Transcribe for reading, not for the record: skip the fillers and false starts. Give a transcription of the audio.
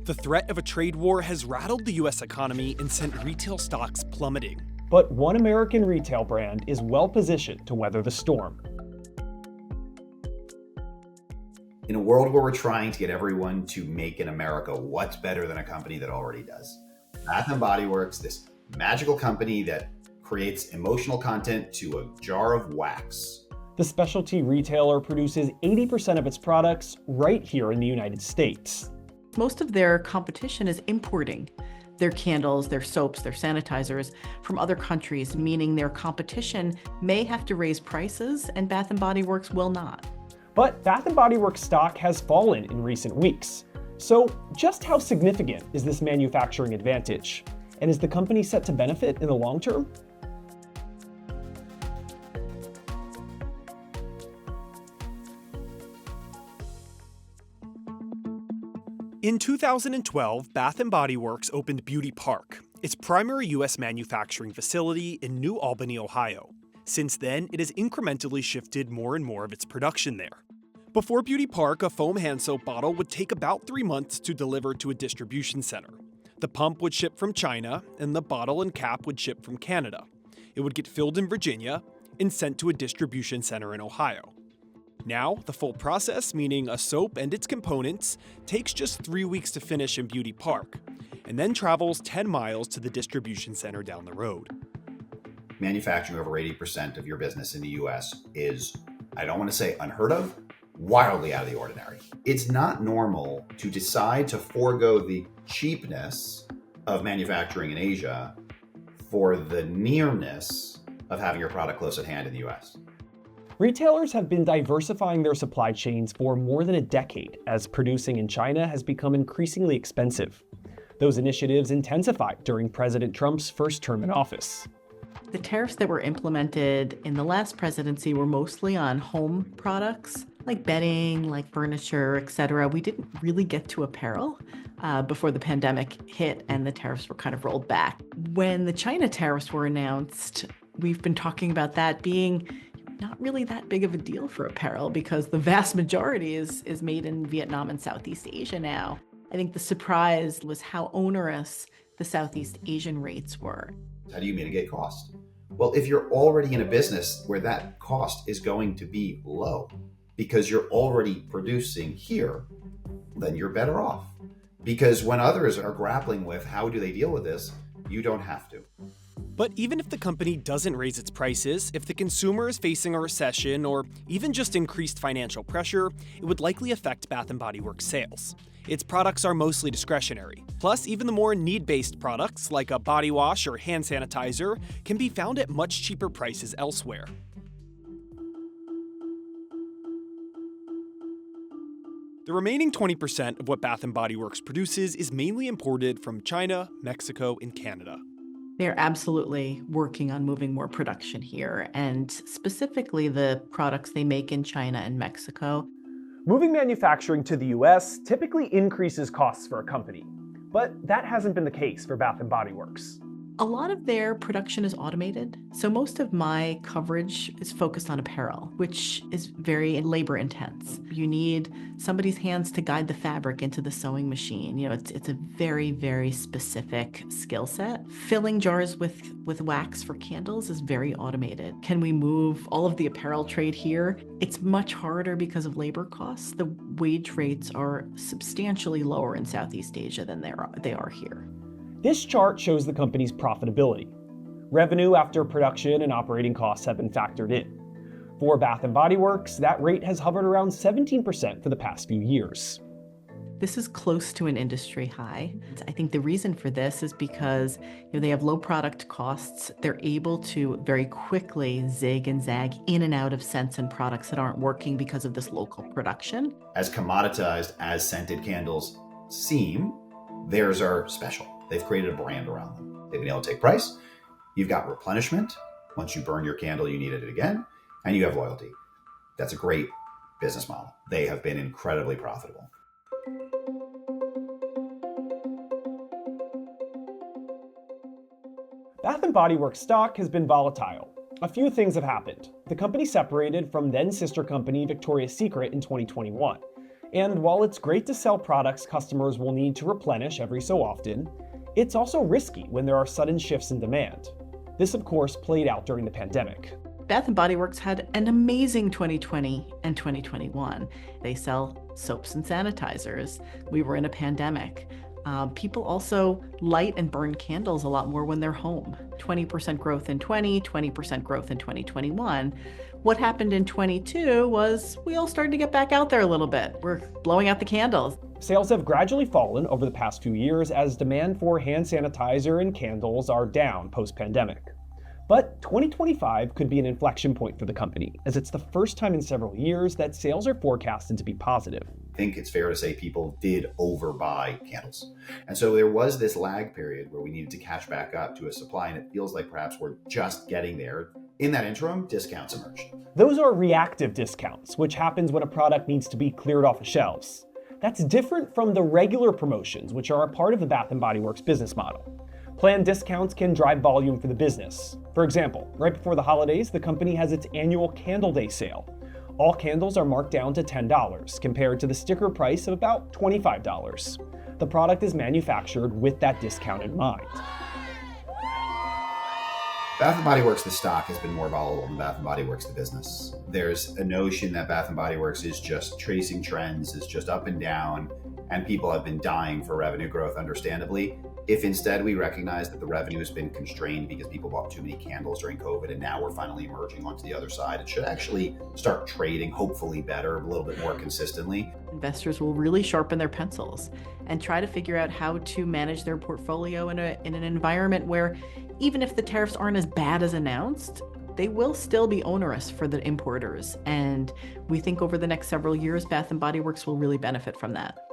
The threat of a trade war has rattled the US economy and sent retail stocks plummeting. But one American retail brand is well positioned to weather the storm. In a world where we're trying to get everyone to make in America, what's better than a company that already does? Bath & Body Works, this magical company that creates emotional content to a jar of wax. The specialty retailer produces 80% of its products right here in the United States. Most of their competition is importing their candles, their soaps, their sanitizers from other countries, meaning their competition may have to raise prices and Bath & Body Works will not. But Bath & Body Works stock has fallen in recent weeks. So just how significant is this manufacturing advantage? And is the company set to benefit in the long term? In 2012, Bath & Body Works opened Beauty Park, its primary US manufacturing facility in New Albany, Ohio. Since then, it has incrementally shifted more and more of its production there. Before Beauty Park, a foam hand soap bottle would take about 3 months to deliver to a distribution center. The pump would ship from China, and the bottle and cap would ship from Canada. It would get filled in Virginia and sent to a distribution center in Ohio. Now, the full process, meaning a soap and its components, takes just 3 weeks to finish in Beauty Park, and then travels 10 miles to the distribution center down the road. Manufacturing over 80% of your business in the US is, I don't want to say unheard of, wildly out of the ordinary. It's not normal to decide to forego the cheapness of manufacturing in Asia for the nearness of having your product close at hand in the US. Retailers have been diversifying their supply chains for more than a decade as producing in China has become increasingly expensive. Those initiatives intensified during President Trump's first term in office. The tariffs that were implemented in the last presidency were mostly on home products, like bedding, like furniture, etc. We didn't really get to apparel before the pandemic hit and the tariffs were kind of rolled back. When the China tariffs were announced, we've been talking about that being not really that big of a deal for apparel because the vast majority is made in Vietnam and Southeast Asia now. I think the surprise was how onerous the Southeast Asian rates were. How do you mitigate cost? Well, if you're already in a business where that cost is going to be low because you're already producing here, then you're better off. Because when others are grappling with how do they deal with this, you don't have to. But even if the company doesn't raise its prices, if the consumer is facing a recession or even just increased financial pressure, it would likely affect Bath & Body Works sales. Its products are mostly discretionary. Plus, even the more need-based products, like a body wash or hand sanitizer, can be found at much cheaper prices elsewhere. The remaining 20% of what Bath & Body Works produces is mainly imported from China, Mexico, and Canada. They're absolutely working on moving more production here, and specifically the products they make in China and Mexico. Moving manufacturing to the US typically increases costs for a company, but that hasn't been the case for Bath & Body Works. A lot of their production is automated, so most of my coverage is focused on apparel, which is very labor intense. You need somebody's hands to guide the fabric into the sewing machine. You know, it's a very, very specific skill set. Filling jars with wax for candles is very automated. Can we move all of the apparel trade here? It's much harder because of labor costs. The wage rates are substantially lower in Southeast Asia than they are here. This chart shows the company's profitability. Revenue after production and operating costs have been factored in. For Bath & Body Works, that rate has hovered around 17% for the past few years. This is close to an industry high. I think the reason for this is because they have low product costs. They're able to very quickly zig and zag in and out of scents and products that aren't working because of this local production. As commoditized as scented candles seem, theirs are special. They've created a brand around them. They've been able to take price. You've got replenishment. Once you burn your candle, you need it again. And you have loyalty. That's a great business model. They have been incredibly profitable. Bath & Body Works stock has been volatile. A few things have happened. The company separated from then sister company Victoria's Secret in 2021. And while it's great to sell products customers will need to replenish every so often, it's also risky when there are sudden shifts in demand. This, of course, played out during the pandemic. Bath & Body Works had an amazing 2020 and 2021. They sell soaps and sanitizers. We were in a pandemic. People also light and burn candles a lot more when they're home. 20% growth in 20% growth in 2021. What happened in 22 was we all started to get back out there a little bit. We're blowing out the candles. Sales have gradually fallen over the past few years as demand for hand sanitizer and candles are down post-pandemic. But 2025 could be an inflection point for the company, as it's the first time in several years that sales are forecasted to be positive. I think it's fair to say people did overbuy candles. And so there was this lag period where we needed to catch back up to a supply, and it feels like perhaps we're just getting there. In that interim, discounts emerged. Those are reactive discounts, which happens when a product needs to be cleared off the shelves. That's different from the regular promotions, which are a part of the Bath & Body Works business model. Planned discounts can drive volume for the business. For example, right before the holidays, the company has its annual Candle Day sale. All candles are marked down to $10, compared to the sticker price of about $25. The product is manufactured with that discount in mind. Bath & Body Works, the stock, has been more volatile than Bath & Body Works, the business. There's a notion that Bath & Body Works is just tracing trends, is just up and down, and people have been dying for revenue growth, understandably. If instead we recognize that the revenue has been constrained because people bought too many candles during COVID and now we're finally emerging onto the other side, it should actually start trading, hopefully better, a little bit more consistently. Investors will really sharpen their pencils and try to figure out how to manage their portfolio in an environment where even if the tariffs aren't as bad as announced, they will still be onerous for the importers. And we think over the next several years, Bath & Body Works will really benefit from that.